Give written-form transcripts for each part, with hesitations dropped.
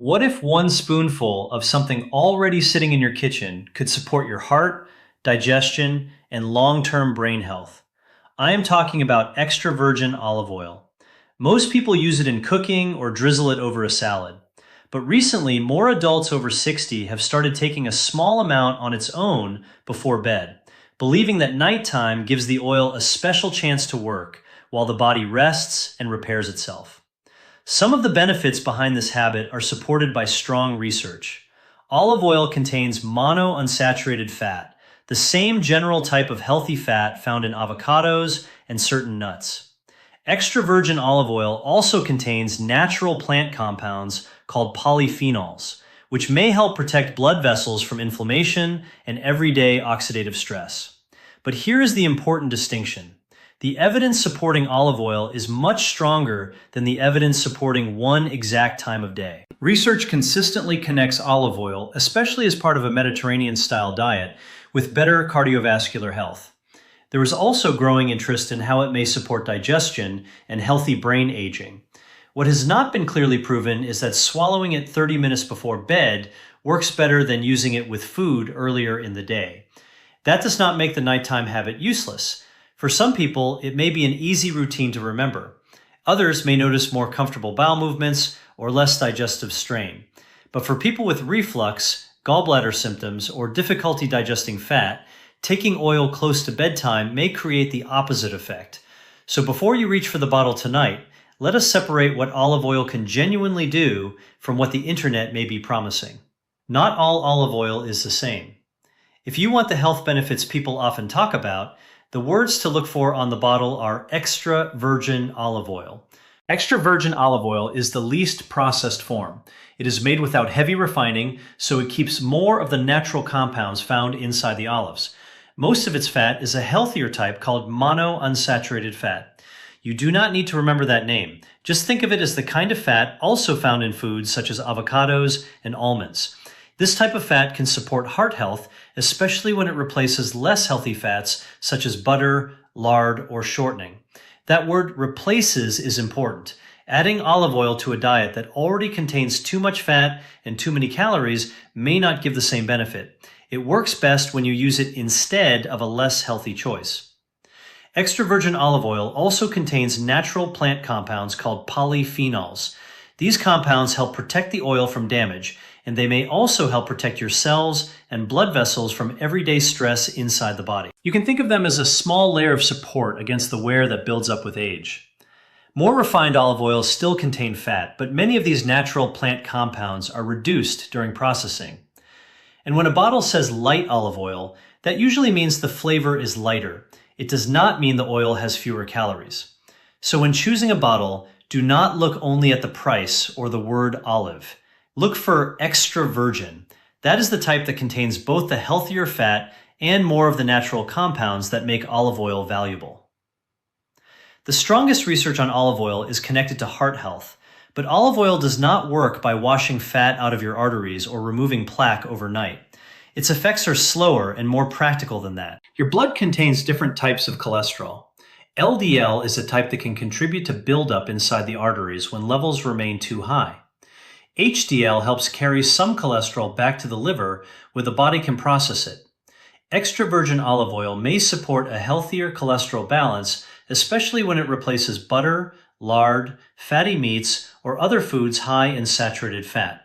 What if one spoonful of something already sitting in your kitchen could support your heart, digestion, and long-term brain health? I am talking about extra virgin olive oil. Most people use it in cooking or drizzle it over a salad. But recently, more adults over 60 have started taking a small amount on its own before bed, believing that nighttime gives the oil a special chance to work while the body rests and repairs itself. Some of the benefits behind this habit are supported by strong research. Olive oil contains monounsaturated fat, the same general type of healthy fat found in avocados and certain nuts. Extra virgin olive oil also contains natural plant compounds called polyphenols, which may help protect blood vessels from inflammation and everyday oxidative stress. But here is the important distinction. The evidence supporting olive oil is much stronger than the evidence supporting one exact time of day. Research consistently connects olive oil, especially as part of a Mediterranean-style diet, with better cardiovascular health. There is also growing interest in how it may support digestion and healthy brain aging. What has not been clearly proven is that swallowing it 30 minutes before bed works better than using it with food earlier in the day. That does not make the nighttime habit useless. For some people, it may be an easy routine to remember. Others may notice more comfortable bowel movements or less digestive strain. But for people with reflux, gallbladder symptoms, or difficulty digesting fat, taking oil close to bedtime may create the opposite effect. So before you reach for the bottle tonight, let us separate what olive oil can genuinely do from what the internet may be promising. Not all olive oil is the same. If you want the health benefits people often talk about, the words to look for on the bottle are extra virgin olive oil. Extra virgin olive oil is the least processed form. It is made without heavy refining, so it keeps more of the natural compounds found inside the olives. Most of its fat is a healthier type called monounsaturated fat. You do not need to remember that name. Just think of it as the kind of fat also found in foods such as avocados and almonds. This type of fat can support heart health, especially when it replaces less healthy fats such as butter, lard, or shortening. That word replaces is important. Adding olive oil to a diet that already contains too much fat and too many calories may not give the same benefit. It works best when you use it instead of a less healthy choice. Extra virgin olive oil also contains natural plant compounds called polyphenols. These compounds help protect the oil from damage, and they may also help protect your cells and blood vessels from everyday stress inside the body. You can think of them as a small layer of support against the wear that builds up with age. More refined olive oils still contain fat, but many of these natural plant compounds are reduced during processing. And when a bottle says light olive oil, that usually means the flavor is lighter. It does not mean the oil has fewer calories. So when choosing a bottle, do not look only at the price or the word olive. Look for extra virgin. That is the type that contains both the healthier fat and more of the natural compounds that make olive oil valuable. The strongest research on olive oil is connected to heart health, but olive oil does not work by washing fat out of your arteries or removing plaque overnight. Its effects are slower and more practical than that. Your blood contains different types of cholesterol. LDL is a type that can contribute to buildup inside the arteries when levels remain too high. HDL helps carry some cholesterol back to the liver where the body can process it. Extra virgin olive oil may support a healthier cholesterol balance, especially when it replaces butter, lard, fatty meats, or other foods high in saturated fat.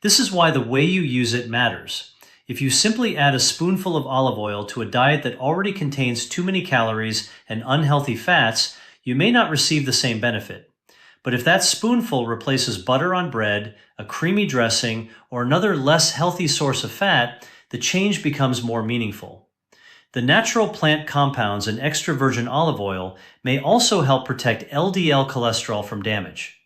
This is why the way you use it matters. If you simply add a spoonful of olive oil to a diet that already contains too many calories and unhealthy fats, you may not receive the same benefit. But if that spoonful replaces butter on bread, a creamy dressing, or another less healthy source of fat, the change becomes more meaningful. The natural plant compounds in extra virgin olive oil may also help protect LDL cholesterol from damage.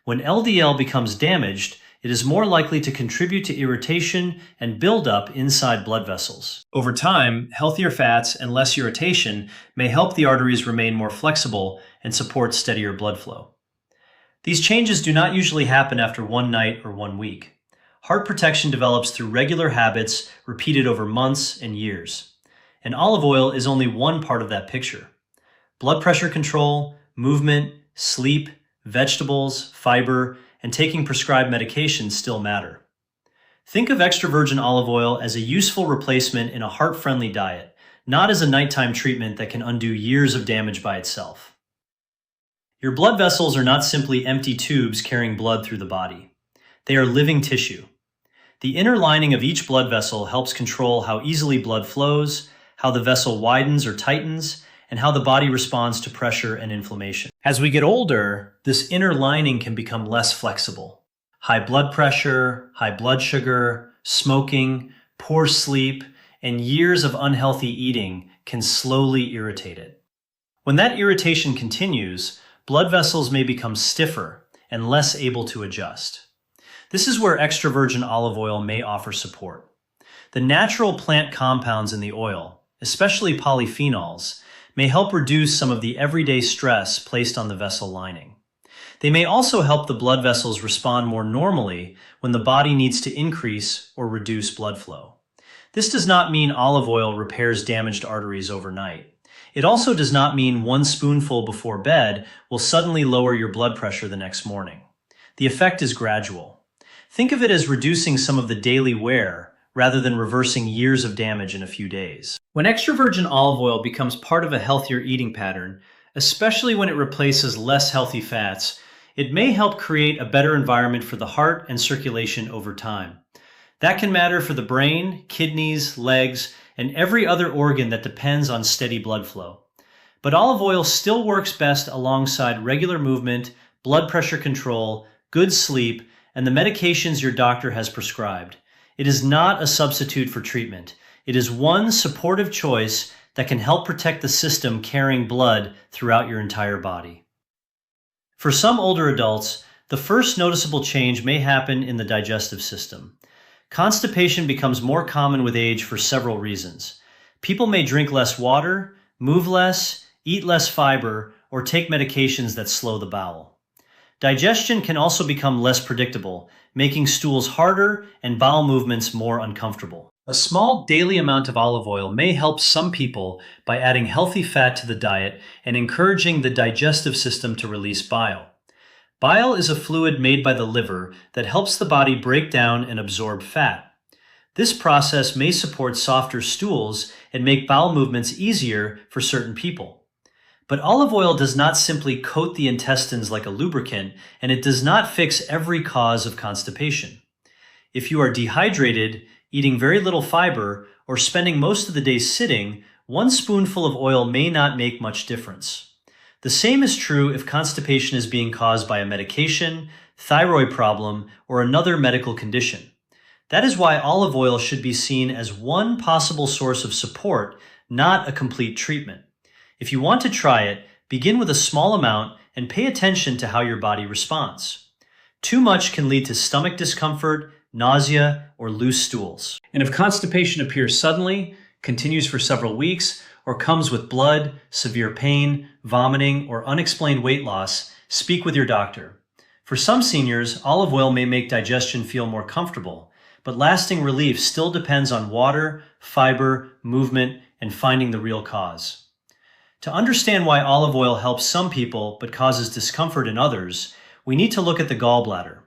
When LDL becomes damaged, it is more likely to contribute to irritation and buildup inside blood vessels. Over time, healthier fats and less irritation may help the arteries remain more flexible and support steadier blood flow. These changes do not usually happen after one night or 1 week. Heart protection develops through regular habits repeated over months and years. And olive oil is only one part of that picture. Blood pressure control, movement, sleep, vegetables, fiber, and taking prescribed medications still matter. Think of extra virgin olive oil as a useful replacement in a heart-friendly diet, not as a nighttime treatment that can undo years of damage by itself. Your blood vessels are not simply empty tubes carrying blood through the body. They are living tissue. The inner lining of each blood vessel helps control how easily blood flows, how the vessel widens or tightens, and how the body responds to pressure and inflammation. As we get older, this inner lining can become less flexible. High blood pressure, high blood sugar, smoking, poor sleep, and years of unhealthy eating can slowly irritate it. When that irritation continues, blood vessels may become stiffer and less able to adjust. This is where extra virgin olive oil may offer support. The natural plant compounds in the oil, especially polyphenols, may help reduce some of the everyday stress placed on the vessel lining. They may also help the blood vessels respond more normally when the body needs to increase or reduce blood flow. This does not mean olive oil repairs damaged arteries overnight. It also does not mean one spoonful before bed will suddenly lower your blood pressure the next morning. The effect is gradual. Think of it as reducing some of the daily wear rather than reversing years of damage in a few days. When extra virgin olive oil becomes part of a healthier eating pattern, especially when it replaces less healthy fats, it may help create a better environment for the heart and circulation over time. That can matter for the brain, kidneys, legs, and every other organ that depends on steady blood flow. But olive oil still works best alongside regular movement, blood pressure control, good sleep, and the medications your doctor has prescribed. It is not a substitute for treatment. It is one supportive choice that can help protect the system carrying blood throughout your entire body. For some older adults, the first noticeable change may happen in the digestive system. Constipation becomes more common with age for several reasons. People may drink less water, move less, eat less fiber, or take medications that slow the bowel. Digestion can also become less predictable, making stools harder and bowel movements more uncomfortable. A small daily amount of olive oil may help some people by adding healthy fat to the diet and encouraging the digestive system to release bile. Bile is a fluid made by the liver that helps the body break down and absorb fat. This process may support softer stools and make bowel movements easier for certain people. But olive oil does not simply coat the intestines like a lubricant, and it does not fix every cause of constipation. If you are dehydrated, eating very little fiber, or spending most of the day sitting, one spoonful of oil may not make much difference. The same is true if constipation is being caused by a medication, thyroid problem, or another medical condition. That is why olive oil should be seen as one possible source of support, not a complete treatment. If you want to try it, begin with a small amount and pay attention to how your body responds. Too much can lead to stomach discomfort, nausea, or loose stools. And if constipation appears suddenly, continues for several weeks, or comes with blood, severe pain, vomiting, or unexplained weight loss, speak with your doctor. For some seniors, olive oil may make digestion feel more comfortable, but lasting relief still depends on water, fiber, movement, and finding the real cause. To understand why olive oil helps some people but causes discomfort in others, we need to look at the gallbladder.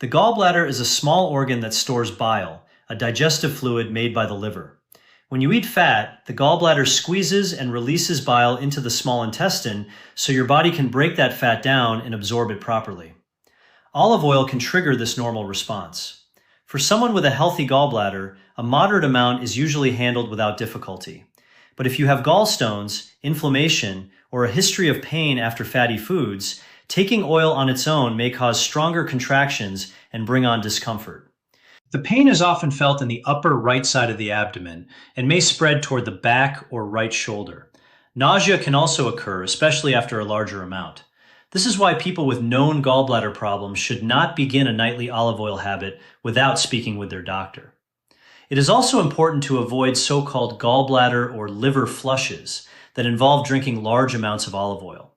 The gallbladder is a small organ that stores bile, a digestive fluid made by the liver. When you eat fat, the gallbladder squeezes and releases bile into the small intestine so your body can break that fat down and absorb it properly. Olive oil can trigger this normal response. For someone with a healthy gallbladder, a moderate amount is usually handled without difficulty. But if you have gallstones, inflammation, or a history of pain after fatty foods, taking oil on its own may cause stronger contractions and bring on discomfort. The pain is often felt in the upper right side of the abdomen and may spread toward the back or right shoulder. Nausea can also occur, especially after a larger amount. This is why people with known gallbladder problems should not begin a nightly olive oil habit without speaking with their doctor. It is also important to avoid so-called gallbladder or liver flushes that involve drinking large amounts of olive oil.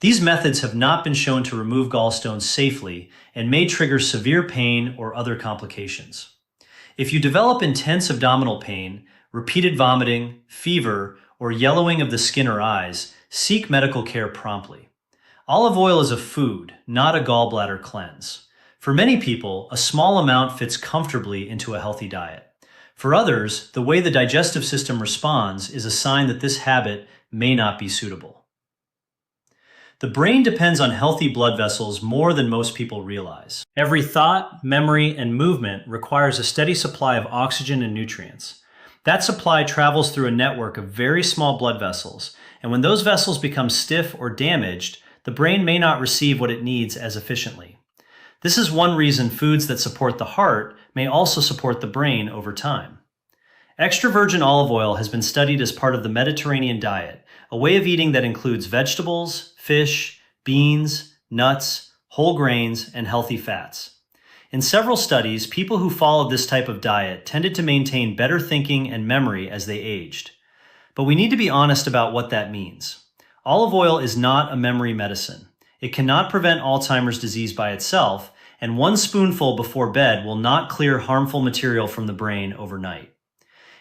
These methods have not been shown to remove gallstones safely and may trigger severe pain or other complications. If you develop intense abdominal pain, repeated vomiting, fever, or yellowing of the skin or eyes, seek medical care promptly. Olive oil is a food, not a gallbladder cleanse. For many people, a small amount fits comfortably into a healthy diet. For others, the way the digestive system responds is a sign that this habit may not be suitable. The brain depends on healthy blood vessels more than most people realize. Every thought, memory, and movement requires a steady supply of oxygen and nutrients. That supply travels through a network of very small blood vessels, and when those vessels become stiff or damaged, the brain may not receive what it needs as efficiently. This is one reason foods that support the heart may also support the brain over time. Extra virgin olive oil has been studied as part of the Mediterranean diet, a way of eating that includes vegetables, fish, beans, nuts, whole grains, and healthy fats. In several studies, people who followed this type of diet tended to maintain better thinking and memory as they aged. But we need to be honest about what that means. Olive oil is not a memory medicine. It cannot prevent Alzheimer's disease by itself, and one spoonful before bed will not clear harmful material from the brain overnight.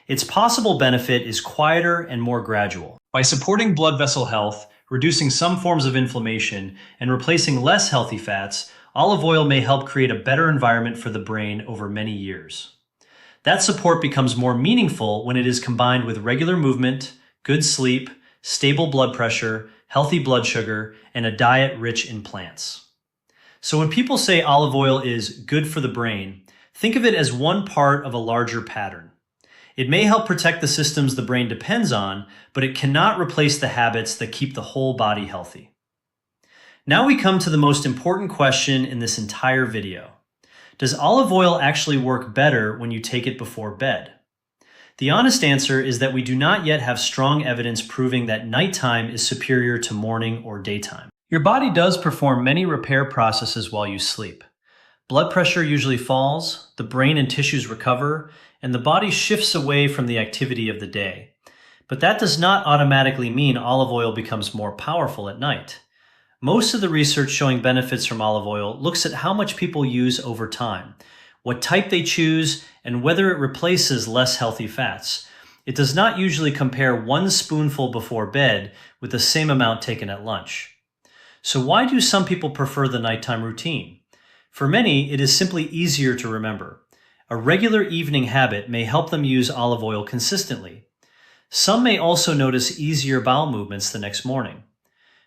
Its possible benefit is quieter and more gradual. By supporting blood vessel health, reducing some forms of inflammation, and replacing less healthy fats, olive oil may help create a better environment for the brain over many years. That support becomes more meaningful when it is combined with regular movement, good sleep, stable blood pressure, healthy blood sugar, and a diet rich in plants. So when people say olive oil is good for the brain, think of it as one part of a larger pattern. It may help protect the systems the brain depends on, but it cannot replace the habits that keep the whole body healthy. Now we come to the most important question in this entire video. Does olive oil actually work better when you take it before bed? The honest answer is that we do not yet have strong evidence proving that nighttime is superior to morning or daytime. Your body does perform many repair processes while you sleep. Blood pressure usually falls, the brain and tissues recover, and the body shifts away from the activity of the day. But that does not automatically mean olive oil becomes more powerful at night. Most of the research showing benefits from olive oil looks at how much people use over time, what type they choose, and whether it replaces less healthy fats. It does not usually compare one spoonful before bed with the same amount taken at lunch. So why do some people prefer the nighttime routine? For many, it is simply easier to remember. A regular evening habit may help them use olive oil consistently. Some may also notice easier bowel movements the next morning.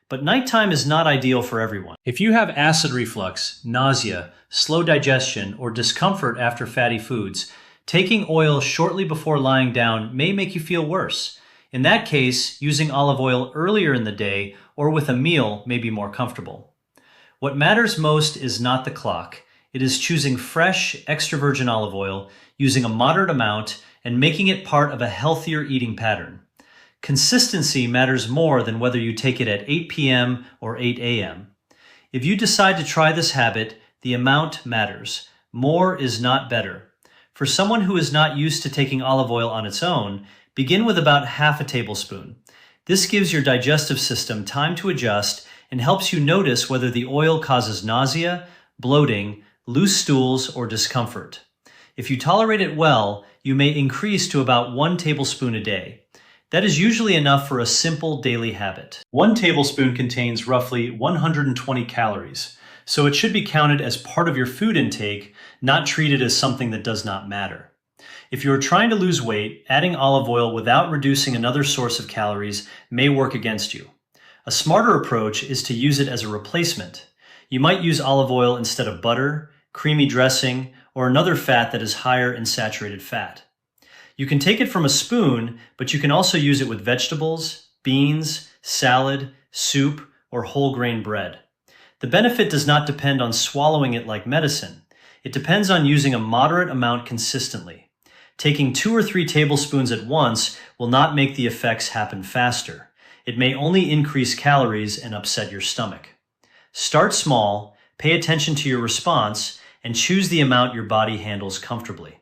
But nighttime is not ideal for everyone. If you have acid reflux, nausea, slow digestion, or discomfort after fatty foods, taking oil shortly before lying down may make you feel worse. In that case, using olive oil earlier in the day or with a meal may be more comfortable. What matters most is not the clock. It is choosing fresh, extra virgin olive oil, using a moderate amount, and making it part of a healthier eating pattern. Consistency matters more than whether you take it at 8 p.m. or 8 a.m. If you decide to try this habit, the amount matters. More is not better. For someone who is not used to taking olive oil on its own, begin with about half a tablespoon. This gives your digestive system time to adjust and helps you notice whether the oil causes nausea, bloating, loose stools, or discomfort. If you tolerate it well, you may increase to about 1 tablespoon a day. That is usually enough for a simple daily habit. 1 tablespoon contains roughly 120 calories, so it should be counted as part of your food intake, not treated as something that does not matter. If you are trying to lose weight, adding olive oil without reducing another source of calories may work against you. A smarter approach is to use it as a replacement. You might use olive oil instead of butter, creamy dressing, or another fat that is higher in saturated fat. You can take it from a spoon, but you can also use it with vegetables, beans, salad, soup, or whole grain bread. The benefit does not depend on swallowing it like medicine. It depends on using a moderate amount consistently. Taking 2 or 3 tablespoons at once will not make the effects happen faster. It may only increase calories and upset your stomach. Start small, pay attention to your response, and choose the amount your body handles comfortably.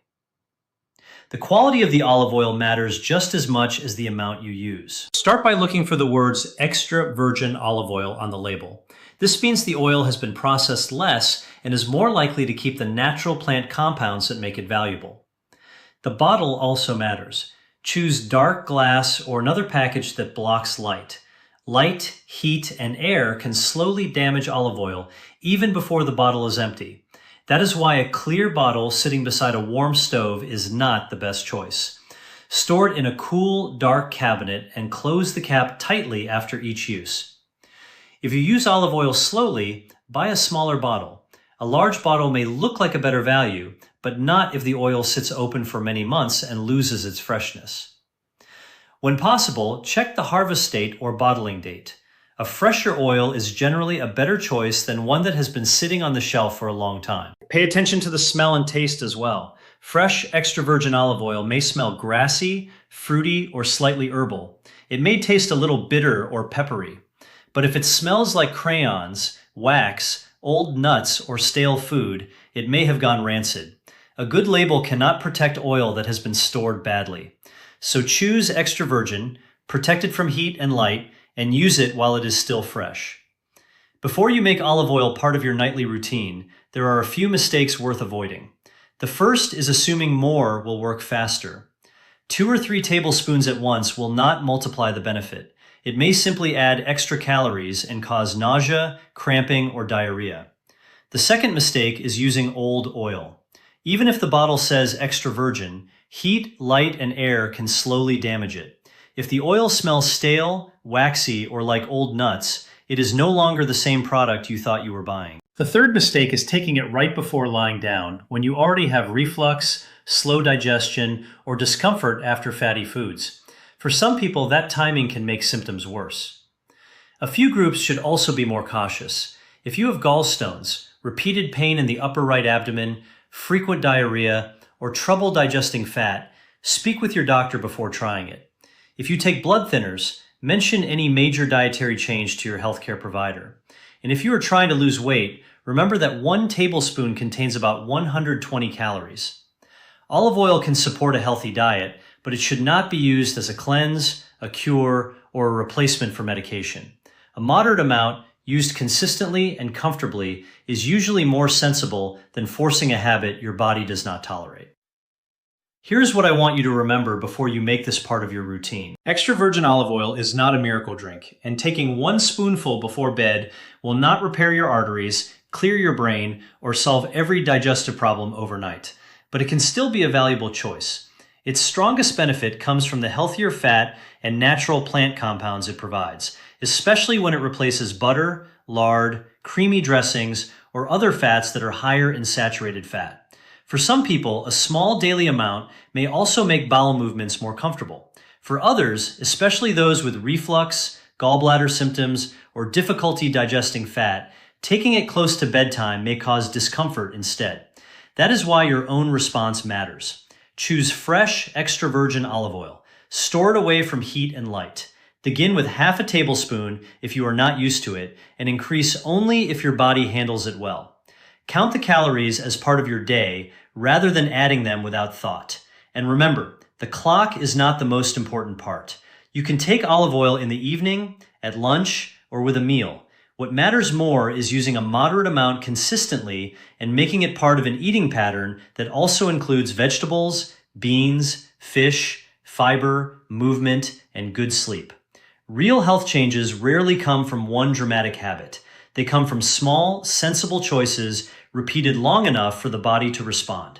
The quality of the olive oil matters just as much as the amount you use. Start by looking for the words extra virgin olive oil on the label. This means the oil has been processed less and is more likely to keep the natural plant compounds that make it valuable. The bottle also matters. Choose dark glass or another package that blocks light. Light, heat, and air can slowly damage olive oil even before the bottle is empty. That is why a clear bottle sitting beside a warm stove is not the best choice. Store it in a cool, dark cabinet and close the cap tightly after each use. If you use olive oil slowly, buy a smaller bottle. A large bottle may look like a better value, but not if the oil sits open for many months and loses its freshness. When possible, check the harvest date or bottling date. A fresher oil is generally a better choice than one that has been sitting on the shelf for a long time. Pay attention to the smell and taste as well. Fresh extra virgin olive oil may smell grassy, fruity, or slightly herbal. It may taste a little bitter or peppery. But if it smells like crayons, wax, old nuts, or stale food, it may have gone rancid. A good label cannot protect oil that has been stored badly. So choose extra virgin, protect it from heat and light, and use it while it is still fresh. Before you make olive oil part of your nightly routine, there are a few mistakes worth avoiding. The first is assuming more will work faster. 2 or 3 tablespoons at once will not multiply the benefit. It may simply add extra calories and cause nausea, cramping, or diarrhea. The second mistake is using old oil. Even if the bottle says extra virgin, heat, light, and air can slowly damage it. If the oil smells stale, waxy, or like old nuts, it is no longer the same product you thought you were buying. The third mistake is taking it right before lying down, when you already have reflux, slow digestion, or discomfort after fatty foods. For some people, that timing can make symptoms worse. A few groups should also be more cautious. If you have gallstones, repeated pain in the upper right abdomen, frequent diarrhea, or trouble digesting fat, speak with your doctor before trying it. If you take blood thinners, mention any major dietary change to your healthcare provider. And if you are trying to lose weight, remember that 1 tablespoon contains about 120 calories. Olive oil can support a healthy diet, but it should not be used as a cleanse, a cure, or a replacement for medication. A moderate amount, used consistently and comfortably, is usually more sensible than forcing a habit your body does not tolerate. Here's what I want you to remember before you make this part of your routine. Extra virgin olive oil is not a miracle drink, and taking 1 spoonful before bed will not repair your arteries, clear your brain, or solve every digestive problem overnight. But it can still be a valuable choice. Its strongest benefit comes from the healthier fat and natural plant compounds it provides, especially when it replaces butter, lard, creamy dressings, or other fats that are higher in saturated fat. For some people, a small daily amount may also make bowel movements more comfortable. For others, especially those with reflux, gallbladder symptoms, or difficulty digesting fat, taking it close to bedtime may cause discomfort instead. That is why your own response matters. Choose fresh, extra virgin olive oil. Store it away from heat and light. Begin with half a tablespoon if you are not used to it, and increase only if your body handles it well. Count the calories as part of your day rather than adding them without thought. And remember, the clock is not the most important part. You can take olive oil in the evening, at lunch, or with a meal. What matters more is using a moderate amount consistently and making it part of an eating pattern that also includes vegetables, beans, fish, fiber, movement, and good sleep. Real health changes rarely come from one dramatic habit. They come from small, sensible choices repeated long enough for the body to respond.